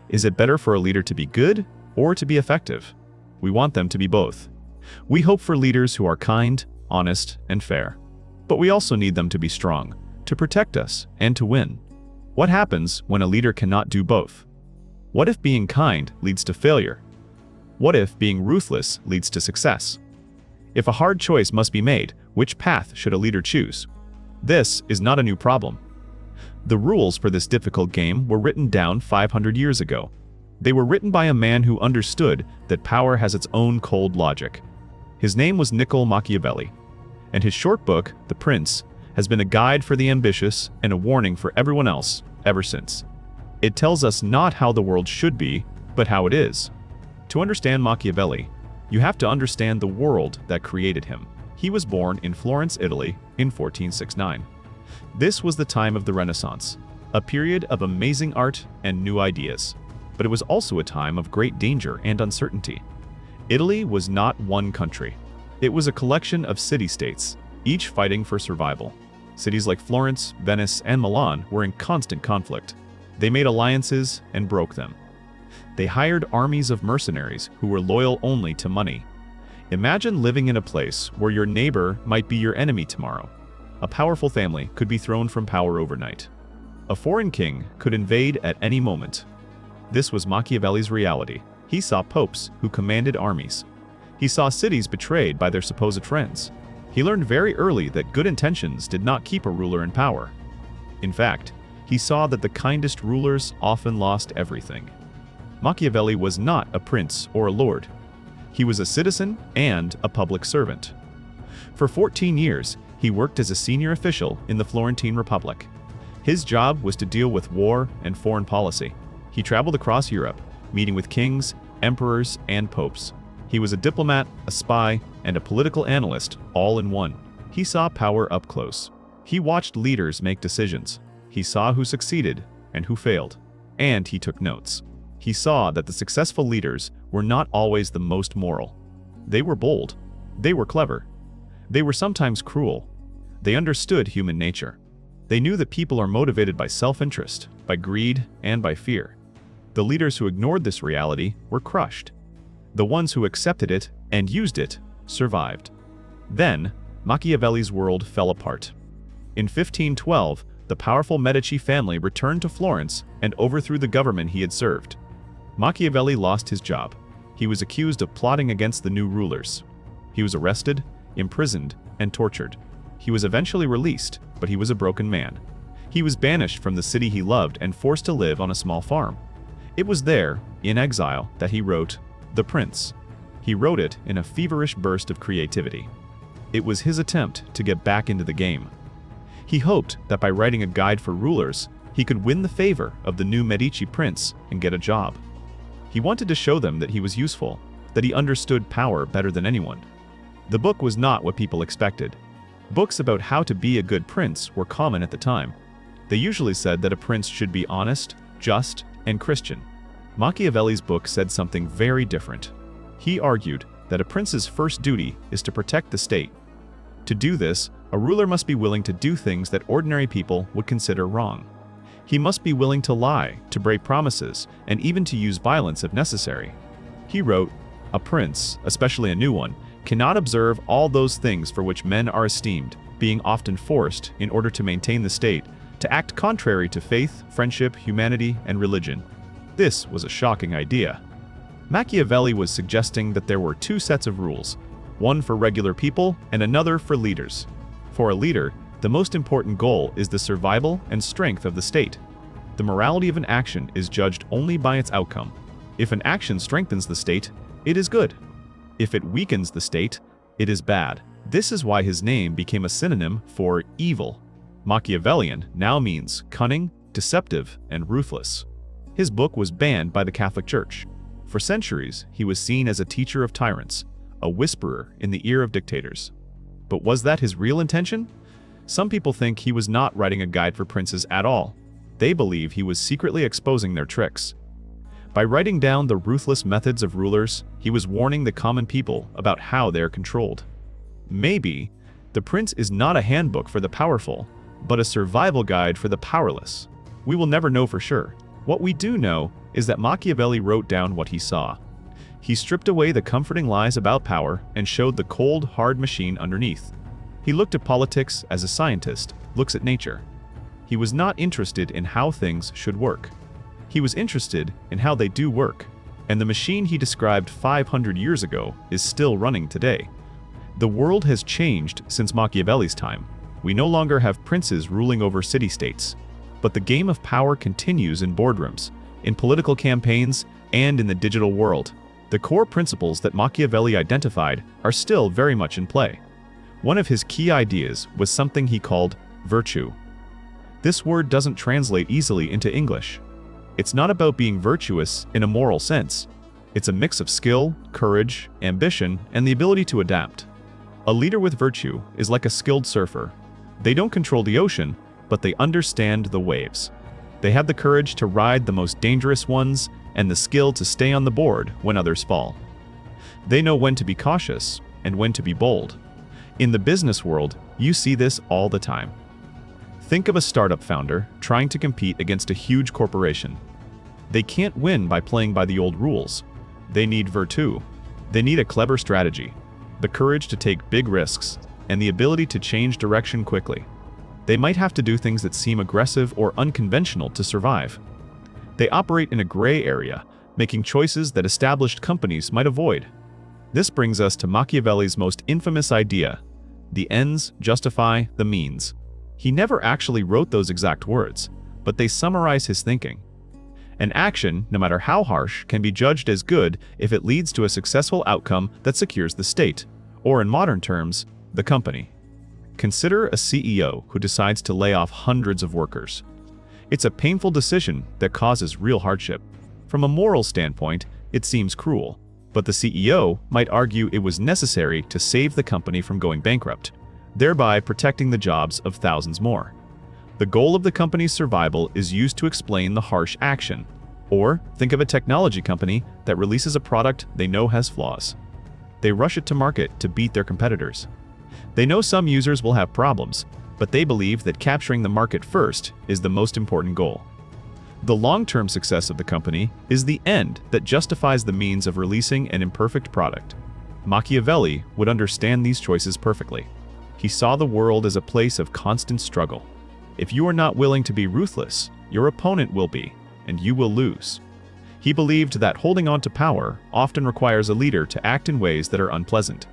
Is it better for a leader to be good or to be effective? We want them to be both. We hope for leaders who are kind, honest, and fair. But we also need them to be strong, to protect us, and to win. What happens when a leader cannot do both? What if being kind leads to failure? What if being ruthless leads to success? If a hard choice must be made, which path should a leader choose? This is not a new problem. The rules for this difficult game were written down 500 years ago. They were written by a man who understood that power has its own cold logic. His name was Niccolò Machiavelli, and his short book, The Prince, has been a guide for the ambitious and a warning for everyone else ever since. It tells us not how the world should be, but how it is. To understand Machiavelli, you have to understand the world that created him. He was born in Florence, Italy, in 1469. This was the time of the Renaissance, a period of amazing art and new ideas. But it was also a time of great danger and uncertainty. Italy was not one country. It was a collection of city-states, each fighting for survival. Cities like Florence, Venice, and Milan were in constant conflict. They made alliances and broke them. They hired armies of mercenaries who were loyal only to money. Imagine living in a place where your neighbor might be your enemy tomorrow. A powerful family could be thrown from power overnight. A foreign king could invade at any moment. This was Machiavelli's reality. He saw popes who commanded armies. He saw cities betrayed by their supposed friends. He learned very early that good intentions did not keep a ruler in power. In fact, he saw that the kindest rulers often lost everything. Machiavelli was not a prince or a lord. He was a citizen and a public servant. For 14 years, he worked as a senior official in the Florentine Republic. His job was to deal with war and foreign policy. He traveled across Europe, meeting with kings, emperors, and popes. He was a diplomat, a spy, and a political analyst all in one. He saw power up close. He watched leaders make decisions. He saw who succeeded and who failed. And he took notes. He saw that the successful leaders were not always the most moral. They were bold. They were clever. They were sometimes cruel. They understood human nature. They knew that people are motivated by self-interest, by greed, and by fear. The leaders who ignored this reality were crushed. The ones who accepted it and used it survived. Then, Machiavelli's world fell apart. In 1512, the powerful Medici family returned to Florence and overthrew the government he had served. Machiavelli lost his job. He was accused of plotting against the new rulers. He was arrested, imprisoned, and tortured. He was eventually released, but he was a broken man. He was banished from the city he loved and forced to live on a small farm. It was there, in exile, that he wrote The Prince. He wrote it in a feverish burst of creativity. It was his attempt to get back into the game. He hoped that by writing a guide for rulers, he could win the favor of the new Medici prince and get a job. He wanted to show them that he was useful, that he understood power better than anyone. The book was not what people expected. Books about how to be a good prince were common at the time. They usually said that a prince should be honest, just, and Christian. Machiavelli's book said something very different. He argued that a prince's first duty is to protect the state. To do this, a ruler must be willing to do things that ordinary people would consider wrong. He must be willing to lie, to break promises, and even to use violence if necessary. He wrote, "A prince, especially a new one, cannot observe all those things for which men are esteemed, being often forced, in order to maintain the state, to act contrary to faith, friendship, humanity, and religion." This was a shocking idea. Machiavelli was suggesting that there were two sets of rules, one for regular people and another for leaders. For a leader, the most important goal is the survival and strength of the state. The morality of an action is judged only by its outcome. If an action strengthens the state, it is good. If it weakens the state, it is bad. This is why his name became a synonym for evil. Machiavellian now means cunning, deceptive, and ruthless. His book was banned by the Catholic Church. For centuries, he was seen as a teacher of tyrants, a whisperer in the ear of dictators. But was that his real intention? Some people think he was not writing a guide for princes at all. They believe he was secretly exposing their tricks. By writing down the ruthless methods of rulers, he was warning the common people about how they are controlled. Maybe, The Prince is not a handbook for the powerful, but a survival guide for the powerless. We will never know for sure. What we do know is that Machiavelli wrote down what he saw. He stripped away the comforting lies about power and showed the cold, hard machine underneath. He looked at politics as a scientist looks at nature. He was not interested in how things should work. He was interested in how they do work, and the machine he described 500 years ago is still running today. The world has changed since Machiavelli's time. We no longer have princes ruling over city-states, but the game of power continues in boardrooms, in political campaigns, and in the digital world. The core principles that Machiavelli identified are still very much in play. One of his key ideas was something he called virtue. This word doesn't translate easily into English. It's not about being virtuous in a moral sense. It's a mix of skill, courage, ambition, and the ability to adapt. A leader with virtue is like a skilled surfer. They don't control the ocean, but they understand the waves. They have the courage to ride the most dangerous ones and the skill to stay on the board when others fall. They know when to be cautious and when to be bold. In the business world, you see this all the time. Think of a startup founder trying to compete against a huge corporation. They can't win by playing by the old rules. They need virtue. They need a clever strategy, the courage to take big risks, and the ability to change direction quickly. They might have to do things that seem aggressive or unconventional to survive. They operate in a gray area, making choices that established companies might avoid. This brings us to Machiavelli's most infamous idea: the ends justify the means. He never actually wrote those exact words, but they summarize his thinking. An action, no matter how harsh, can be judged as good if it leads to a successful outcome that secures the state, or in modern terms, the company. Consider a CEO who decides to lay off hundreds of workers. It's a painful decision that causes real hardship. From a moral standpoint, it seems cruel, but the CEO might argue it was necessary to save the company from going bankrupt, thereby protecting the jobs of thousands more. The goal of the company's survival is used to explain the harsh action. Or think of a technology company that releases a product they know has flaws. They rush it to market to beat their competitors. They know some users will have problems, but they believe that capturing the market first is the most important goal. The long-term success of the company is the end that justifies the means of releasing an imperfect product. Machiavelli would understand these choices perfectly. He saw the world as a place of constant struggle. If you are not willing to be ruthless, your opponent will be, and you will lose. He believed that holding on to power often requires a leader to act in ways that are unpleasant.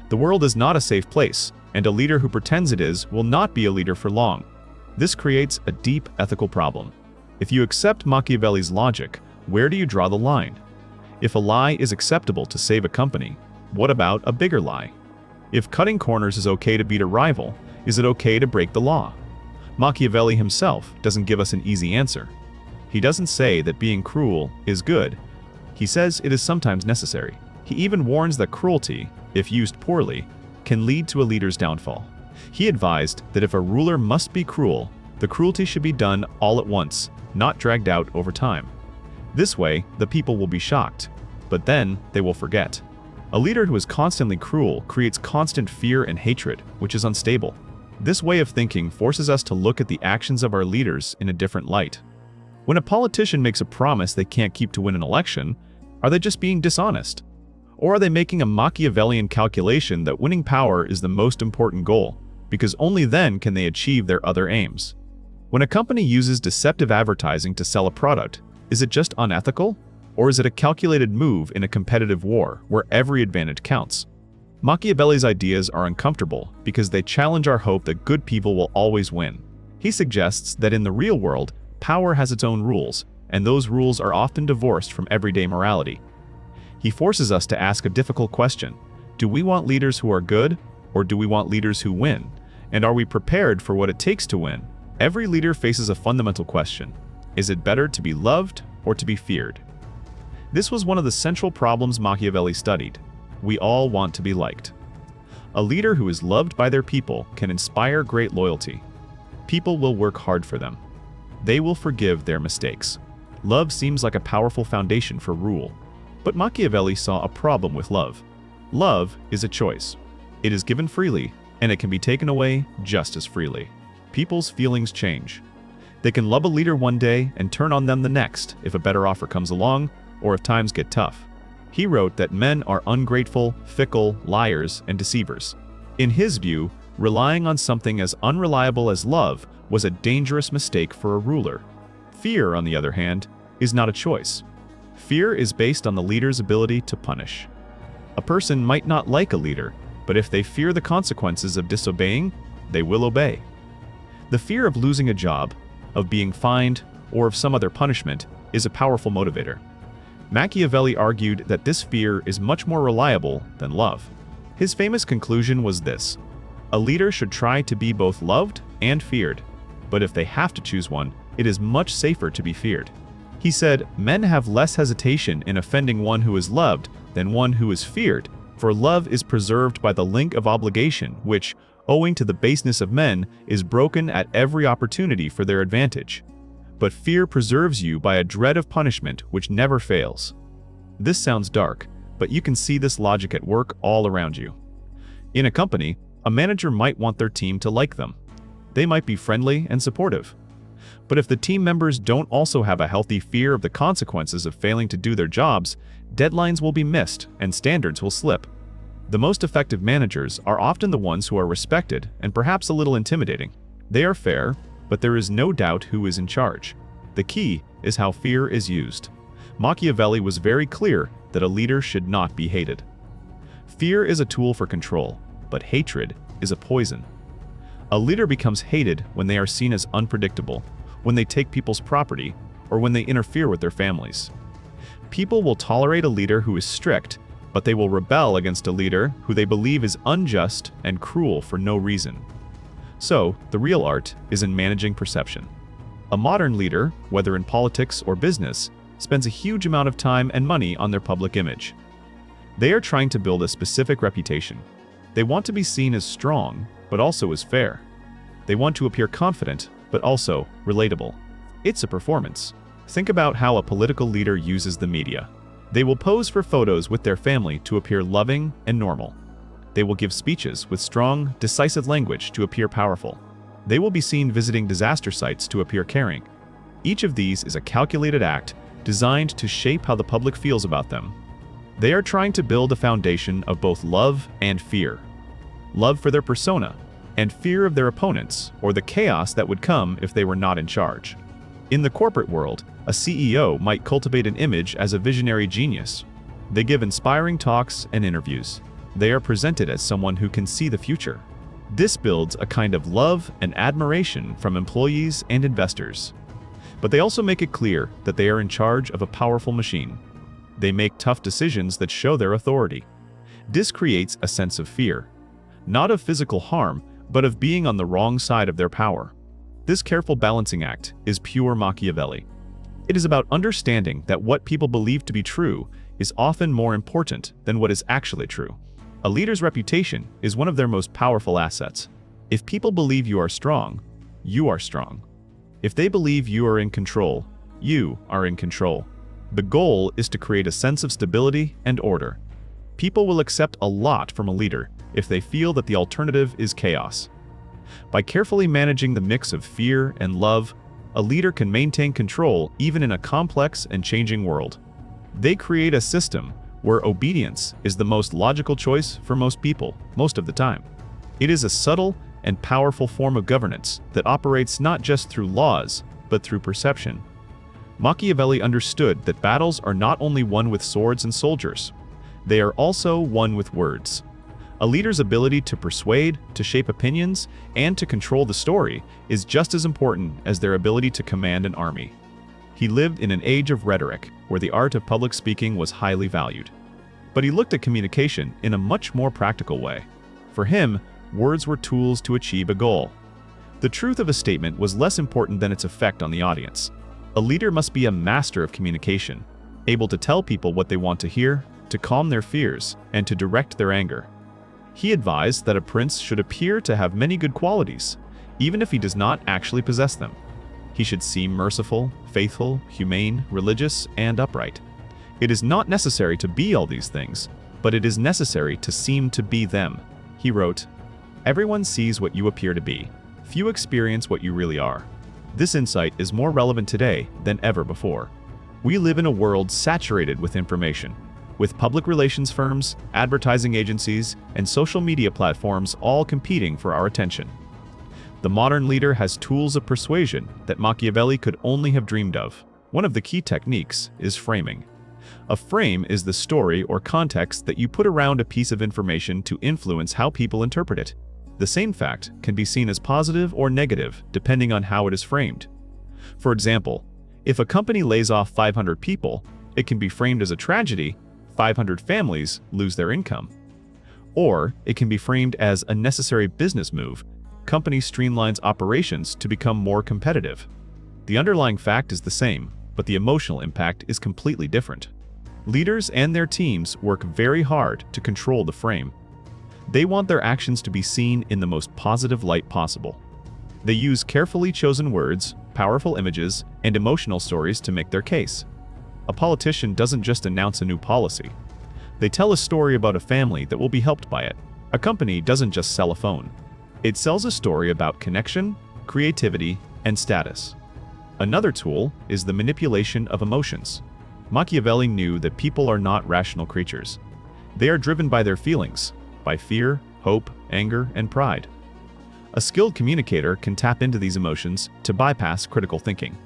The world is not a safe place, and a leader who pretends it is will not be a leader for long. This creates a deep ethical problem. If you accept Machiavelli's logic, where do you draw the line? If a lie is acceptable to save a company, what about a bigger lie? If cutting corners is okay to beat a rival, is it okay to break the law? Machiavelli himself doesn't give us an easy answer. He doesn't say that being cruel is good. He says it is sometimes necessary. He even warns that cruelty, if used poorly, can lead to a leader's downfall. He advised that if a ruler must be cruel, the cruelty should be done all at once, not dragged out over time. This way, the people will be shocked, but then they will forget. A leader who is constantly cruel creates constant fear and hatred, which is unstable. This way of thinking forces us to look at the actions of our leaders in a different light. When a politician makes a promise they can't keep to win an election, are they just being dishonest? Or are they making a Machiavellian calculation that winning power is the most important goal, because only then can they achieve their other aims? When a company uses deceptive advertising to sell a product, is it just unethical? Or is it a calculated move in a competitive war where every advantage counts? Machiavelli's ideas are uncomfortable because they challenge our hope that good people will always win. He suggests that in the real world, power has its own rules, and those rules are often divorced from everyday morality. He forces us to ask a difficult question: do we want leaders who are good, or do we want leaders who win? And are we prepared for what it takes to win? Every leader faces a fundamental question: is it better to be loved or to be feared? This was one of the central problems Machiavelli studied. We all want to be liked. A leader who is loved by their people can inspire great loyalty. People will work hard for them. They will forgive their mistakes. Love seems like a powerful foundation for rule. But Machiavelli saw a problem with love. Love is a choice. It is given freely, and it can be taken away just as freely. People's feelings change. They can love a leader one day and turn on them the next if a better offer comes along or if times get tough. He wrote that men are ungrateful, fickle, liars, and deceivers. In his view, relying on something as unreliable as love was a dangerous mistake for a ruler. Fear, on the other hand, is not a choice. Fear is based on the leader's ability to punish. A person might not like a leader, but if they fear the consequences of disobeying, they will obey. The fear of losing a job, of being fined, or of some other punishment is a powerful motivator. Machiavelli argued that this fear is much more reliable than love. His famous conclusion was this: a leader should try to be both loved and feared, but if they have to choose one, it is much safer to be feared. He said, "Men have less hesitation in offending one who is loved than one who is feared, for love is preserved by the link of obligation, which, owing to the baseness of men, is broken at every opportunity for their advantage. But fear preserves you by a dread of punishment which never fails." This sounds dark, but you can see this logic at work all around you. In a company, a manager might want their team to like them. They might be friendly and supportive. But if the team members don't also have a healthy fear of the consequences of failing to do their jobs, deadlines will be missed and standards will slip. The most effective managers are often the ones who are respected and perhaps a little intimidating. They are fair, but there is no doubt who is in charge. The key is how fear is used. Machiavelli was very clear that a leader should not be hated. Fear is a tool for control, but hatred is a poison. A leader becomes hated when they are seen as unpredictable, when they take people's property, or when they interfere with their families. People will tolerate a leader who is strict, but they will rebel against a leader who they believe is unjust and cruel for no reason. So, the real art is in managing perception. A modern leader, whether in politics or business, spends a huge amount of time and money on their public image. They are trying to build a specific reputation. They want to be seen as strong, but also as fair. They want to appear confident, but also relatable. It's a performance. Think about how a political leader uses the media. They will pose for photos with their family to appear loving and normal. They will give speeches with strong, decisive language to appear powerful. They will be seen visiting disaster sites to appear caring. Each of these is a calculated act designed to shape how the public feels about them. They are trying to build a foundation of both love and fear. Love for their persona, and fear of their opponents or the chaos that would come if they were not in charge. In the corporate world, a CEO might cultivate an image as a visionary genius. They give inspiring talks and interviews. They are presented as someone who can see the future. This builds a kind of love and admiration from employees and investors. But they also make it clear that they are in charge of a powerful machine. They make tough decisions that show their authority. This creates a sense of fear, not of physical harm, but of being on the wrong side of their power. This careful balancing act is pure Machiavelli. It is about understanding that what people believe to be true is often more important than what is actually true. A leader's reputation is one of their most powerful assets. If people believe you are strong, you are strong. If they believe you are in control, you are in control. The goal is to create a sense of stability and order. People will accept a lot from a leader if they feel that the alternative is chaos. By carefully managing the mix of fear and love, a leader can maintain control even in a complex and changing world. They create a system where obedience is the most logical choice for most people, most of the time. It is a subtle and powerful form of governance that operates not just through laws, but through perception. Machiavelli understood that battles are not only won with swords and soldiers, they are also won with words. A leader's ability to persuade, to shape opinions, and to control the story is just as important as their ability to command an army. He lived in an age of rhetoric, where the art of public speaking was highly valued. But he looked at communication in a much more practical way. For him, words were tools to achieve a goal. The truth of a statement was less important than its effect on the audience. A leader must be a master of communication, able to tell people what they want to hear, to calm their fears, and to direct their anger. He advised that a prince should appear to have many good qualities, even if he does not actually possess them. He should seem merciful, faithful, humane, religious, and upright. It is not necessary to be all these things, but it is necessary to seem to be them. He wrote, "Everyone sees what you appear to be. Few experience what you really are. This insight is more relevant today than ever before. We live in a world saturated with information, with public relations firms, advertising agencies, and social media platforms all competing for our attention. The modern leader has tools of persuasion that Machiavelli could only have dreamed of. One of the key techniques is framing. A frame is the story or context that you put around a piece of information to influence how people interpret it. The same fact can be seen as positive or negative depending on how it is framed. For example, if a company lays off 500 people, it can be framed as a tragedy. 500 families lose their income. Or it can be framed as a necessary business move. Company streamlines operations to become more competitive. The underlying fact is the same, but the emotional impact is completely different. Leaders and their teams work very hard to control the frame. They want their actions to be seen in the most positive light possible. They use carefully chosen words, powerful images, and emotional stories to make their case. A politician doesn't just announce a new policy. They tell a story about a family that will be helped by it. A company doesn't just sell a phone. It sells a story about connection, creativity, and status. Another tool is the manipulation of emotions. Machiavelli knew that people are not rational creatures. They are driven by their feelings, by fear, hope, anger, and pride. A skilled communicator can tap into these emotions to bypass critical thinking.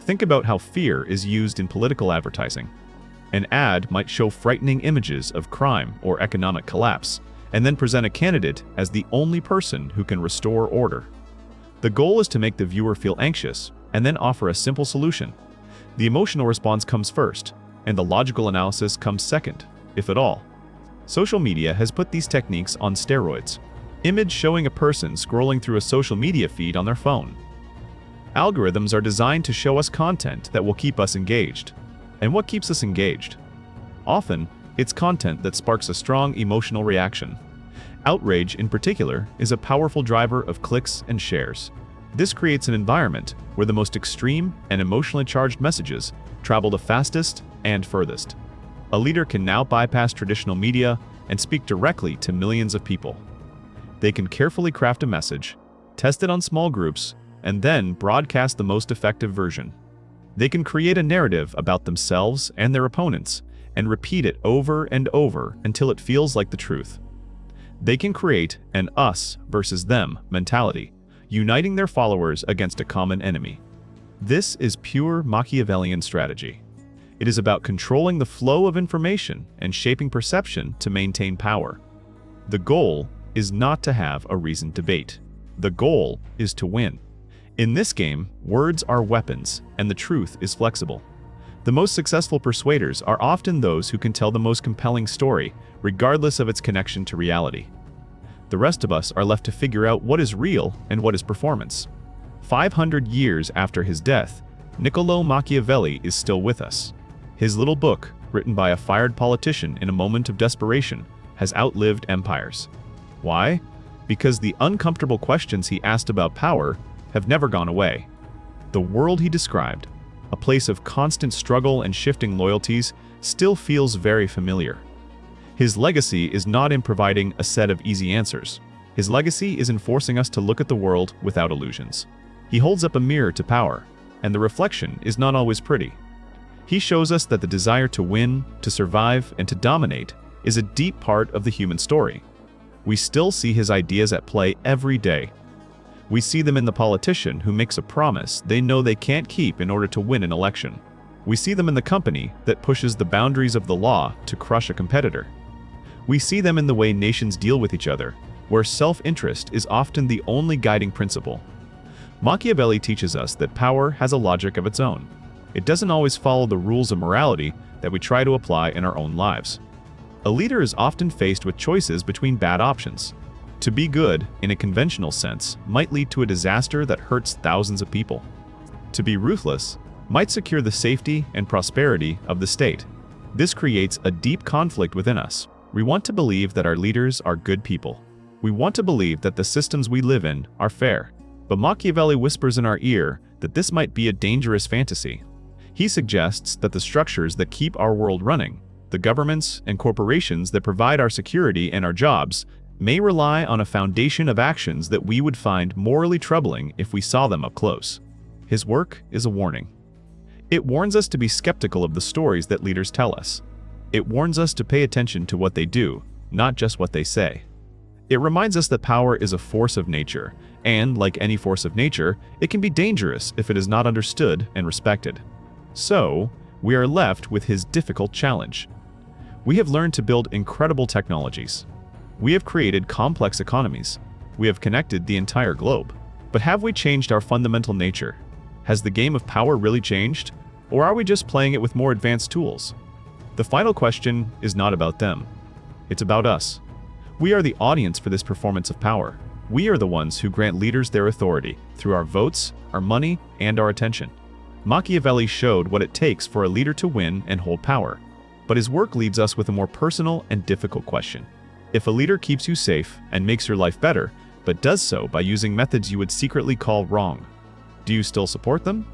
Think about how fear is used in political advertising. An ad might show frightening images of crime or economic collapse, and then present a candidate as the only person who can restore order. The goal is to make the viewer feel anxious, and then offer a simple solution. The emotional response comes first, and the logical analysis comes second, if at all. Social media has put these techniques on steroids. Image showing a person scrolling through a social media feed on their phone. Algorithms are designed to show us content that will keep us engaged. And what keeps us engaged? Often, it's content that sparks a strong emotional reaction. Outrage, in particular, is a powerful driver of clicks and shares. This creates an environment where the most extreme and emotionally charged messages travel the fastest and furthest. A leader can now bypass traditional media and speak directly to millions of people. They can carefully craft a message, test it on small groups, and then broadcast the most effective version. They can create a narrative about themselves and their opponents and repeat it over and over until it feels like the truth. They can create an us versus them mentality, uniting their followers against a common enemy. This is pure Machiavellian strategy. It is about controlling the flow of information and shaping perception to maintain power. The goal is not to have a reasoned debate. The goal is to win. In this game, words are weapons, and the truth is flexible. The most successful persuaders are often those who can tell the most compelling story, regardless of its connection to reality. The rest of us are left to figure out what is real and what is performance. 500 years after his death, Niccolò Machiavelli is still with us. His little book, written by a fired politician in a moment of desperation, has outlived empires. Why? Because the uncomfortable questions he asked about power have never gone away. The world he described, a place of constant struggle and shifting loyalties, still feels very familiar. His legacy is not in providing a set of easy answers. His legacy is in forcing us to look at the world without illusions. He holds up a mirror to power, and the reflection is not always pretty. He shows us that the desire to win, to survive, and to dominate is a deep part of the human story. We still see his ideas at play every day. We see them in the politician who makes a promise they know they can't keep in order to win an election. We see them in the company that pushes the boundaries of the law to crush a competitor. We see them in the way nations deal with each other, where self-interest is often the only guiding principle. Machiavelli teaches us that power has a logic of its own. It doesn't always follow the rules of morality that we try to apply in our own lives. A leader is often faced with choices between bad options. To be good, in a conventional sense, might lead to a disaster that hurts thousands of people. To be ruthless might secure the safety and prosperity of the state. This creates a deep conflict within us. We want to believe that our leaders are good people. We want to believe that the systems we live in are fair. But Machiavelli whispers in our ear that this might be a dangerous fantasy. He suggests that the structures that keep our world running, the governments and corporations that provide our security and our jobs, may rely on a foundation of actions that we would find morally troubling if we saw them up close. His work is a warning. It warns us to be skeptical of the stories that leaders tell us. It warns us to pay attention to what they do, not just what they say. It reminds us that power is a force of nature, and, like any force of nature, it can be dangerous if it is not understood and respected. So, we are left with his difficult challenge. We have learned to build incredible technologies. We have created complex economies. We have connected the entire globe. But have we changed our fundamental nature? Has the game of power really changed? Or are we just playing it with more advanced tools? The final question is not about them. It's about us. We are the audience for this performance of power. We are the ones who grant leaders their authority through our votes, our money, and our attention. Machiavelli showed what it takes for a leader to win and hold power. But his work leaves us with a more personal and difficult question. If a leader keeps you safe and makes your life better, but does so by using methods you would secretly call wrong, do you still support them?